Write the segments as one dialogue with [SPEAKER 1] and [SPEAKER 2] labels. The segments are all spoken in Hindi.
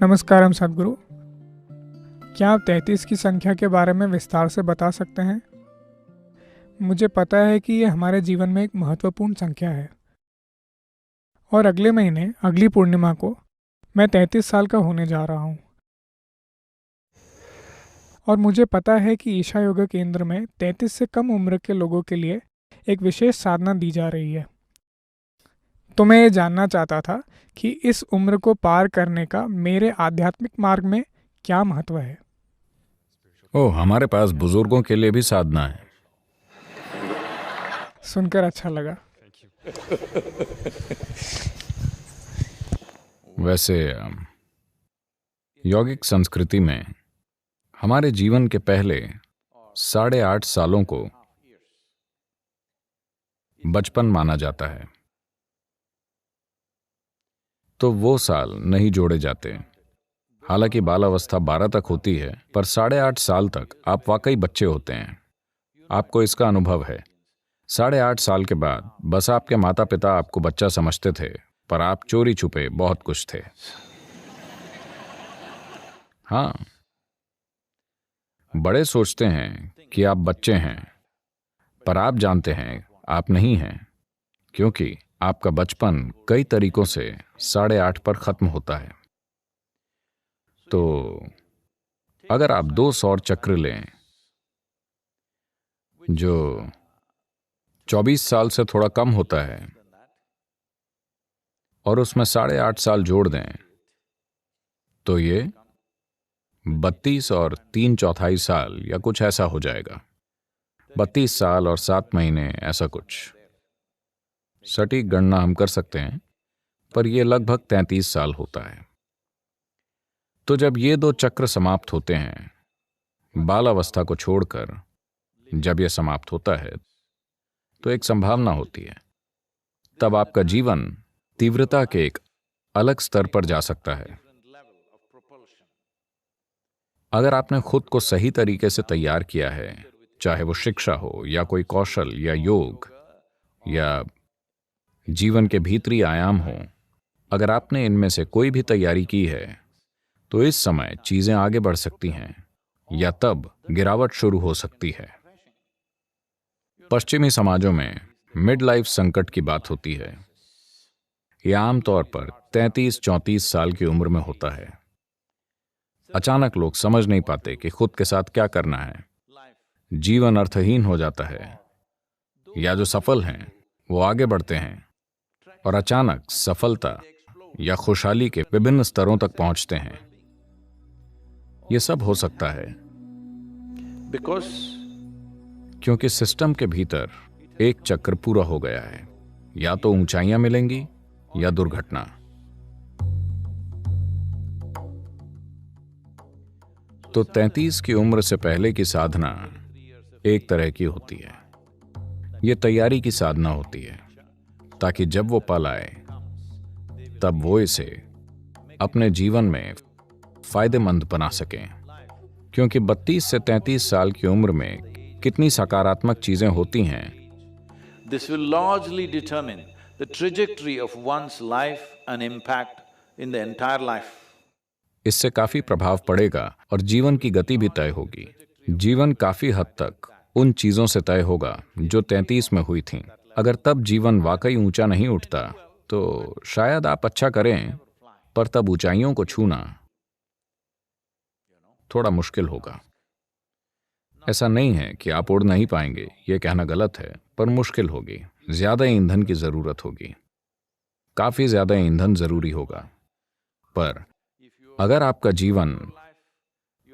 [SPEAKER 1] नमस्कारम सद्गुरु। क्या आप 33 की संख्या के बारे में विस्तार से बता सकते हैं? मुझे पता है कि ये हमारे जीवन में एक महत्वपूर्ण संख्या है और अगले महीने अगली पूर्णिमा को मैं 33 साल का होने जा रहा हूँ। और मुझे पता है कि ईशा योगा केंद्र में 33 से कम उम्र के लोगों के लिए एक विशेष साधना दी जा रही है। तो मैं ये जानना चाहता था कि इस उम्र को पार करने का मेरे आध्यात्मिक मार्ग में क्या महत्व है।
[SPEAKER 2] ओह, हमारे पास बुजुर्गों के लिए भी साधना है।
[SPEAKER 1] सुनकर अच्छा लगा।
[SPEAKER 2] वैसे यौगिक संस्कृति में हमारे जीवन के पहले 8.5 सालों को बचपन माना जाता है, तो वो साल नहीं जोड़े जाते। हालांकि बालावस्था 12 तक होती है, पर 8.5 साल तक आप वाकई बच्चे होते हैं। आपको इसका अनुभव है। 8.5 साल के बाद बस आपके माता पिता आपको बच्चा समझते थे, पर आप चोरी छुपे बहुत कुछ थे। हाँ, बड़े सोचते हैं कि आप बच्चे हैं, पर आप जानते हैं आप नहीं हैं, क्योंकि आपका बचपन कई तरीकों से 8.5 पर खत्म होता है। तो अगर आप 2 सौर चक्र लें जो 24 साल से थोड़ा कम होता है और उसमें 8.5 साल जोड़ दें, तो ये 32 और 3/4 साल या कुछ ऐसा हो जाएगा। 32 साल और 7 महीने, ऐसा कुछ। सटीक गणना हम कर सकते हैं, पर यह लगभग 33 साल होता है। तो जब ये 2 चक्र समाप्त होते हैं, बाल अवस्था को छोड़कर, जब यह समाप्त होता है तो एक संभावना होती है। तब आपका जीवन तीव्रता के एक अलग स्तर पर जा सकता है। अगर आपने खुद को सही तरीके से तैयार किया है, चाहे वो शिक्षा हो या कोई कौशल या योग या जीवन के भीतरी आयाम हो, अगर आपने इनमें से कोई भी तैयारी की है, तो इस समय चीजें आगे बढ़ सकती हैं या तब गिरावट शुरू हो सकती है। पश्चिमी समाजों में मिड लाइफ संकट की बात होती है। यह आमतौर पर 33-34 साल की उम्र में होता है। अचानक लोग समझ नहीं पाते कि खुद के साथ क्या करना है। जीवन अर्थहीन हो जाता है, या जो सफल हैं वो आगे बढ़ते हैं और अचानक सफलता या खुशहाली के विभिन्न स्तरों तक पहुंचते हैं। यह सब हो सकता है क्योंकि सिस्टम के भीतर एक चक्र पूरा हो गया है। या तो ऊंचाइयां मिलेंगी या दुर्घटना। तो 33 की उम्र से पहले की साधना एक तरह की होती है। यह तैयारी की साधना होती है, ताकि जब वो पल आए तब वो इसे अपने जीवन में फायदेमंद बना सकें। क्योंकि 32 से 33 साल की उम्र में कितनी सकारात्मक चीजें होती हैं,
[SPEAKER 3] This will largely determine the trajectory of one's life and impact in the entire life.
[SPEAKER 2] इससे काफी प्रभाव पड़ेगा और जीवन की गति भी तय होगी। जीवन काफी हद तक उन चीजों से तय होगा जो 33 में हुई थीं। अगर तब जीवन वाकई ऊंचा नहीं उठता, तो शायद आप अच्छा करें, पर तब ऊंचाइयों को छूना थोड़ा मुश्किल होगा। ऐसा नहीं है कि आप उड़ नहीं पाएंगे, यह कहना गलत है, पर मुश्किल होगी। ज्यादा ईंधन की जरूरत होगी, काफी ज्यादा ईंधन जरूरी होगा। पर अगर आपका जीवन,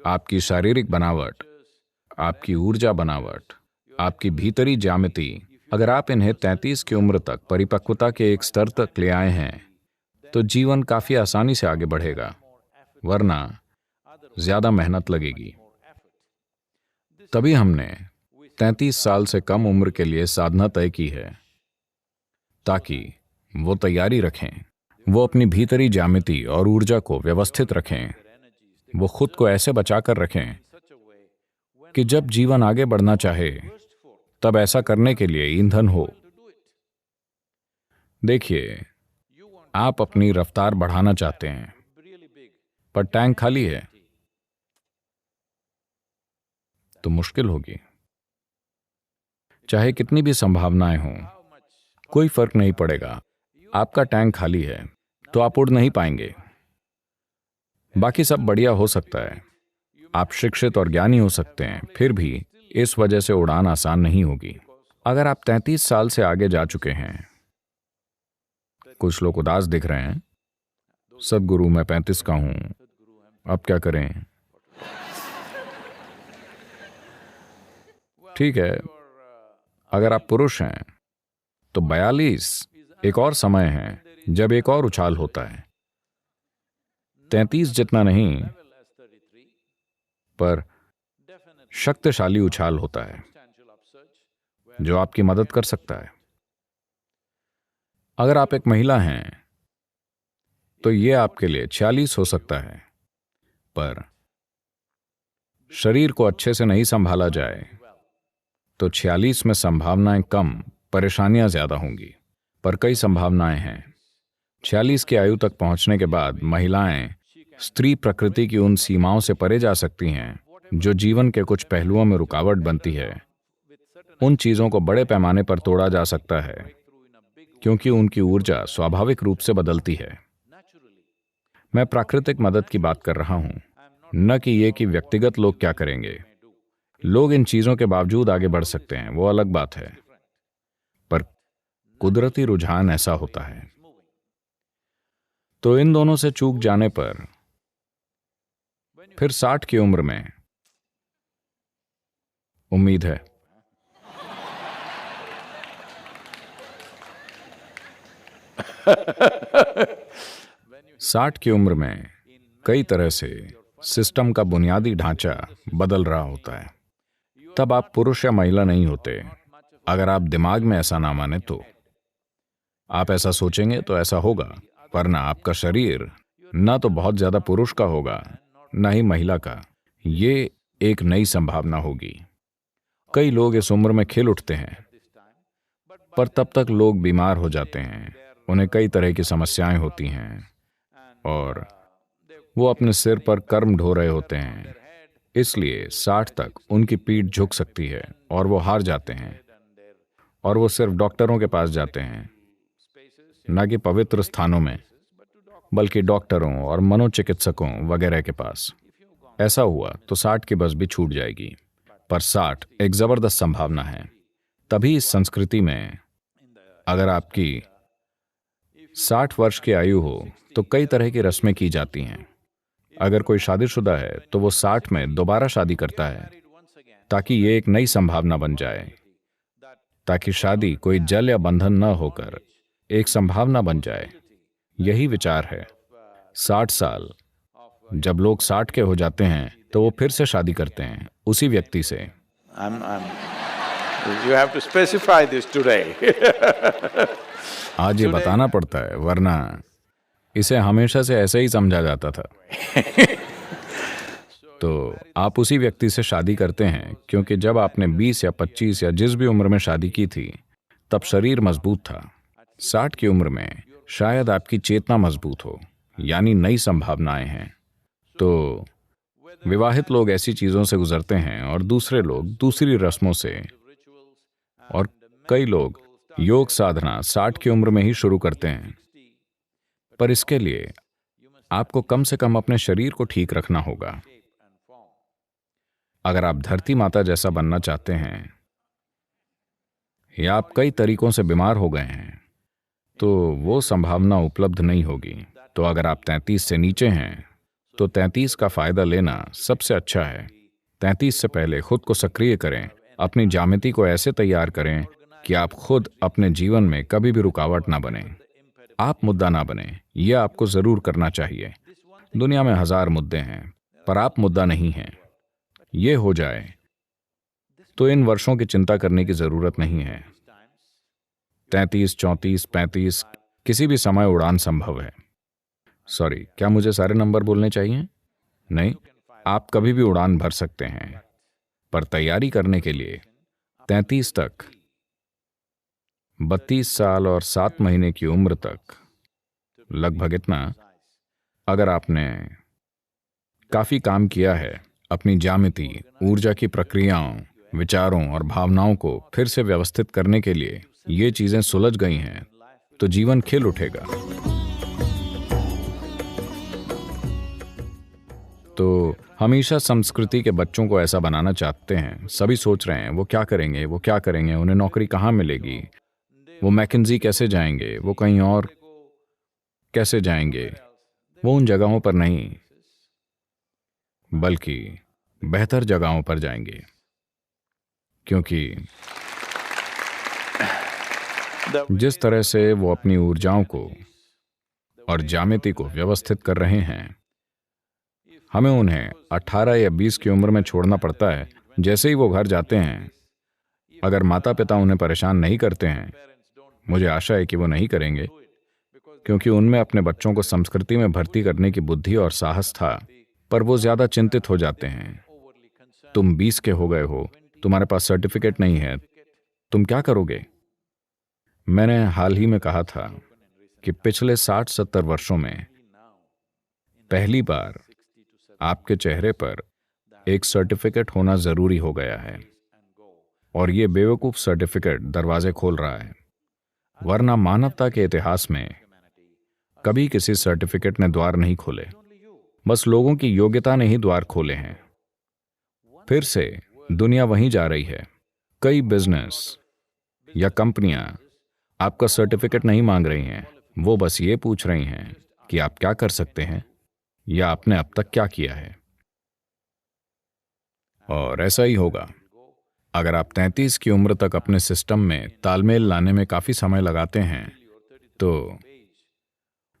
[SPEAKER 2] आपकी शारीरिक बनावट, आपकी ऊर्जा बनावट, आपकी भीतरी ज्यामिति, अगर आप इन्हें 33 की उम्र तक परिपक्वता के एक स्तर तक ले आए हैं, तो जीवन काफी आसानी से आगे बढ़ेगा। वरना ज्यादा मेहनत लगेगी। तभी हमने 33 साल से कम उम्र के लिए साधना तय की है, ताकि वो तैयारी रखें, वो अपनी भीतरी ज्यामिति और ऊर्जा को व्यवस्थित रखें, वो खुद को ऐसे बचाकर रखें कि जब जीवन आगे बढ़ना चाहे, तब ऐसा करने के लिए ईंधन हो। देखिए, आप अपनी रफ्तार बढ़ाना चाहते हैं, पर टैंक खाली है तो मुश्किल होगी। चाहे कितनी भी संभावनाएं हों, कोई फर्क नहीं पड़ेगा। आपका टैंक खाली है तो आप उड़ नहीं पाएंगे। बाकी सब बढ़िया हो सकता है, आप शिक्षित और ज्ञानी हो सकते हैं, फिर भी इस वजह से उड़ान आसान नहीं होगी। अगर आप 33 साल से आगे जा चुके हैं, कुछ लोग उदास दिख रहे हैं, सदगुरु मैं 35 का हूं, अब क्या करें? ठीक है, अगर आप पुरुष हैं तो 42 एक और समय है जब एक और उछाल होता है। 33 जितना नहीं, पर शक्तिशाली उछाल होता है जो आपकी मदद कर सकता है। अगर आप एक महिला हैं तो यह आपके लिए 46 हो सकता है, पर शरीर को अच्छे से नहीं संभाला जाए तो 46 में संभावनाएं कम, परेशानियां ज्यादा होंगी। पर कई संभावनाएं हैं। 46 की आयु तक पहुंचने के बाद महिलाएं स्त्री प्रकृति की उन सीमाओं से परे जा सकती हैं जो जीवन के कुछ पहलुओं में रुकावट बनती है। उन चीजों को बड़े पैमाने पर तोड़ा जा सकता है क्योंकि उनकी ऊर्जा स्वाभाविक रूप से बदलती है। मैं प्राकृतिक मदद की बात कर रहा हूं, न कि ये कि व्यक्तिगत लोग क्या करेंगे। लोग इन चीजों के बावजूद आगे बढ़ सकते हैं, वो अलग बात है, पर कुदरती रुझान ऐसा होता है। तो इन दोनों से चूक जाने पर फिर 60 की उम्र में उम्मीद है। साठ की उम्र में कई तरह से सिस्टम का बुनियादी ढांचा बदल रहा होता है। तब आप पुरुष या महिला नहीं होते। अगर आप दिमाग में ऐसा ना माने तो आप ऐसा सोचेंगे तो ऐसा होगा, वरना आपका शरीर न तो बहुत ज्यादा पुरुष का होगा न ही महिला का। ये एक नई संभावना होगी। कई लोग इस उम्र में खिल उठते हैं, पर तब तक लोग बीमार हो जाते हैं, उन्हें कई तरह की समस्याएं होती हैं और वो अपने सिर पर कर्म ढो रहे होते हैं। इसलिए 60 तक उनकी पीठ झुक सकती है और वो हार जाते हैं और वो सिर्फ डॉक्टरों के पास जाते हैं, न कि पवित्र स्थानों में, बल्कि डॉक्टरों और मनोचिकित्सकों वगैरह के पास। ऐसा हुआ तो 60 की बस भी छूट जाएगी। पर 60 एक जबरदस्त संभावना है। तभी इस संस्कृति में अगर आपकी 60 वर्ष की आयु हो तो कई तरह की रस्में की जाती हैं। अगर कोई शादीशुदा है तो वो 60 में दोबारा शादी करता है ताकि ये एक नई संभावना बन जाए, ताकि शादी कोई जल या बंधन न होकर एक संभावना बन जाए। यही विचार है। 60 साल, जब लोग 60 के हो जाते हैं तो वो फिर से शादी करते हैं उसी व्यक्ति से।
[SPEAKER 3] You have to specify this today.
[SPEAKER 2] आज ये बताना पड़ता है, वरना इसे हमेशा से ऐसे ही समझा जाता था। तो आप उसी व्यक्ति से शादी करते हैं क्योंकि जब आपने 20 या 25 या जिस भी उम्र में शादी की थी तब शरीर मजबूत था। 60 की उम्र में शायद आपकी चेतना मजबूत हो, यानी नई संभावनाएं हैं। तो विवाहित लोग ऐसी चीजों से गुजरते हैं और दूसरे लोग दूसरी रस्मों से, और कई लोग योग साधना 60 की उम्र में ही शुरू करते हैं। पर इसके लिए आपको कम से कम अपने शरीर को ठीक रखना होगा। अगर आप धरती माता जैसा बनना चाहते हैं या आप कई तरीकों से बीमार हो गए हैं तो वो संभावना उपलब्ध नहीं होगी। तो अगर आप 33 से नीचे हैं तो 33 का फायदा लेना सबसे अच्छा है। 33 से पहले खुद को सक्रिय करें, अपनी ज्यामिति को ऐसे तैयार करें कि आप खुद अपने जीवन में कभी भी रुकावट ना बने, आप मुद्दा ना बने। यह आपको जरूर करना चाहिए। दुनिया में 1000 मुद्दे हैं, पर आप मुद्दा नहीं हैं। ये हो जाए तो इन वर्षों की चिंता करने की जरूरत नहीं है। 33, 34, 35 किसी भी समय उड़ान संभव है। सॉरी, क्या मुझे सारे नंबर बोलने चाहिए? नहीं, आप कभी भी उड़ान भर सकते हैं, पर तैयारी करने के लिए 33 तक, 32 साल और 7 महीने की उम्र तक, लगभग इतना, अगर आपने काफी काम किया है अपनी ज्यामिति, ऊर्जा की प्रक्रियाओं, विचारों और भावनाओं को फिर से व्यवस्थित करने के लिए ये चीजें सुलझ गई हैं, तो जीवन खिल उठेगा। तो हमेशा संस्कृति के बच्चों को ऐसा बनाना चाहते हैं। सभी सोच रहे हैं वो क्या करेंगे, वो क्या करेंगे, उन्हें नौकरी कहाँ मिलेगी, वो मैकेंजी कैसे जाएंगे, वो कहीं और कैसे जाएंगे। वो उन जगहों पर नहीं बल्कि बेहतर जगहों पर जाएंगे, क्योंकि जिस तरह से वो अपनी ऊर्जाओं को और ज्यामिति को व्यवस्थित कर रहे हैं, हमें उन्हें 18 या 20 की उम्र में छोड़ना पड़ता है। जैसे ही वो घर जाते हैं, अगर माता पिता उन्हें परेशान नहीं करते हैं, मुझे आशा है कि वो नहीं करेंगे, क्योंकि उनमें अपने बच्चों को संस्कृति में भर्ती करने की बुद्धि और साहस था, पर वो ज्यादा चिंतित हो जाते हैं। तुम 20 के हो गए हो, तुम्हारे पास सर्टिफिकेट नहीं है, तुम क्या करोगे? मैंने हाल ही में कहा था कि पिछले 60-70 वर्षों में पहली बार आपके चेहरे पर एक सर्टिफिकेट होना जरूरी हो गया है, और ये बेवकूफ सर्टिफिकेट दरवाजे खोल रहा है। वरना मानवता के इतिहास में कभी किसी सर्टिफिकेट ने द्वार नहीं खोले, बस लोगों की योग्यता ने ही द्वार खोले हैं। फिर से दुनिया वहीं जा रही है। कई बिजनेस या कंपनियां आपका सर्टिफिकेट नहीं मांग रही हैं, वो बस ये पूछ रही हैं कि आप क्या कर सकते हैं या आपने अब तक क्या किया है। और ऐसा ही होगा। अगर आप 33 की उम्र तक अपने सिस्टम में तालमेल लाने में काफी समय लगाते हैं, तो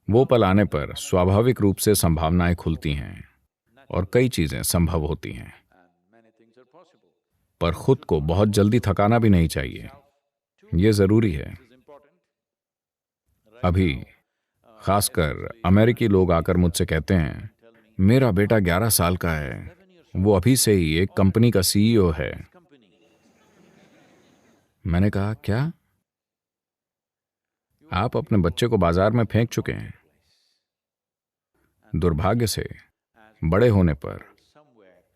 [SPEAKER 2] वो पल आने पर स्वाभाविक रूप से संभावनाएं खुलती हैं और कई चीजें संभव होती हैं। पर खुद को बहुत जल्दी थकाना भी नहीं चाहिए, ये जरूरी है। अभी खासकर अमेरिकी लोग आकर मुझसे कहते हैं, मेरा बेटा 11 साल का है, वो अभी से ही एक कंपनी का CEO है। मैंने कहा, क्या आप अपने बच्चे को बाजार में फेंक चुके हैं? दुर्भाग्य से बड़े होने पर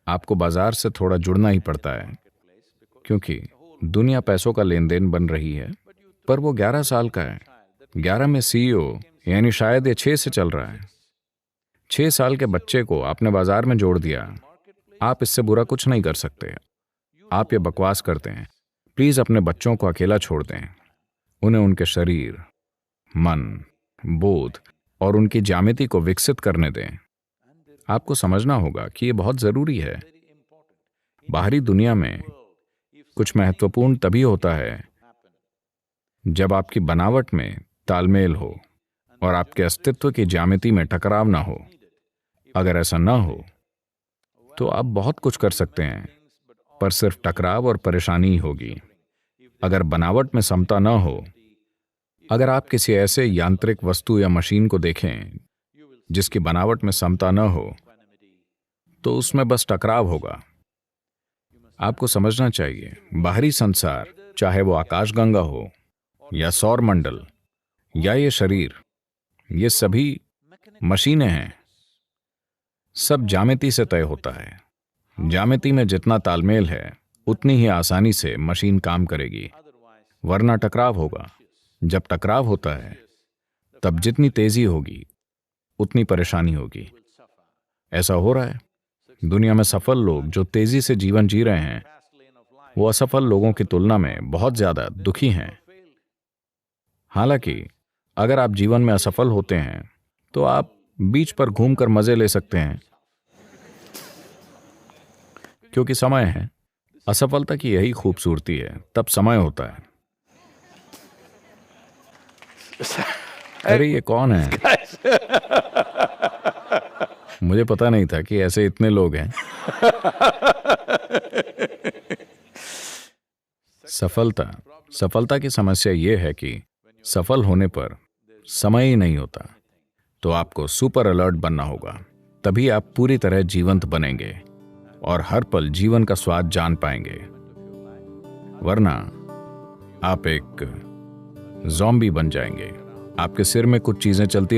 [SPEAKER 2] आपको बाजार से थोड़ा जुड़ना ही पड़ता है, क्योंकि दुनिया पैसों का लेन देन बन रही है। पर वो 11 साल का है, 11 में CEO, यानी शायद ये 6 से चल रहा है। 6 साल के बच्चे को आपने बाजार में जोड़ दिया। आप इससे बुरा कुछ नहीं कर सकते। आप ये बकवास करते हैं। प्लीज अपने बच्चों को अकेला छोड़ दें। उन्हें उनके शरीर, मन, बोध और उनकी ज्यामिति को विकसित करने दें। आपको समझना होगा कि यह बहुत जरूरी है। बाहरी दुनिया में कुछ महत्वपूर्ण तभी होता है जब आपकी बनावट में तालमेल हो और आपके अस्तित्व की ज्यामिति में टकराव ना हो। अगर ऐसा ना हो तो आप बहुत कुछ कर सकते हैं, पर सिर्फ टकराव और परेशानी ही होगी। अगर बनावट में समता ना हो, अगर आप किसी ऐसे यांत्रिक वस्तु या मशीन को देखें जिसकी बनावट में समता न हो, तो उसमें बस टकराव होगा। आपको समझना चाहिए, बाहरी संसार, चाहे वो आकाशगंगा हो या सौर मंडल या ये शरीर, ये सभी मशीनें हैं। सब ज्यामिति से तय होता है। ज्यामिति में जितना तालमेल है, उतनी ही आसानी से मशीन काम करेगी, वरना टकराव होगा। जब टकराव होता है, तब जितनी तेजी होगी उतनी परेशानी होगी। ऐसा हो रहा है। दुनिया में सफल लोग जो तेजी से जीवन जी रहे हैं, वो असफल लोगों की तुलना में बहुत ज्यादा दुखी हैं। हालांकि अगर आप जीवन में असफल होते हैं, तो आप बीच पर घूमकर मजे ले सकते हैं, क्योंकि समय है। असफलता की यही खूबसूरती है, तब समय होता है। अरे ये कौन है? मुझे पता नहीं था कि ऐसे इतने लोग हैं। सफलता की समस्या ये है कि सफल होने पर समय ही नहीं होता। तो आपको सुपर अलर्ट बनना होगा, तभी आप पूरी तरह जीवंत बनेंगे और हर पल जीवन का स्वाद जान पाएंगे। वरना आप एक ज़ॉम्बी बन जाएंगे। आपके सिर में कुछ चीजें चलती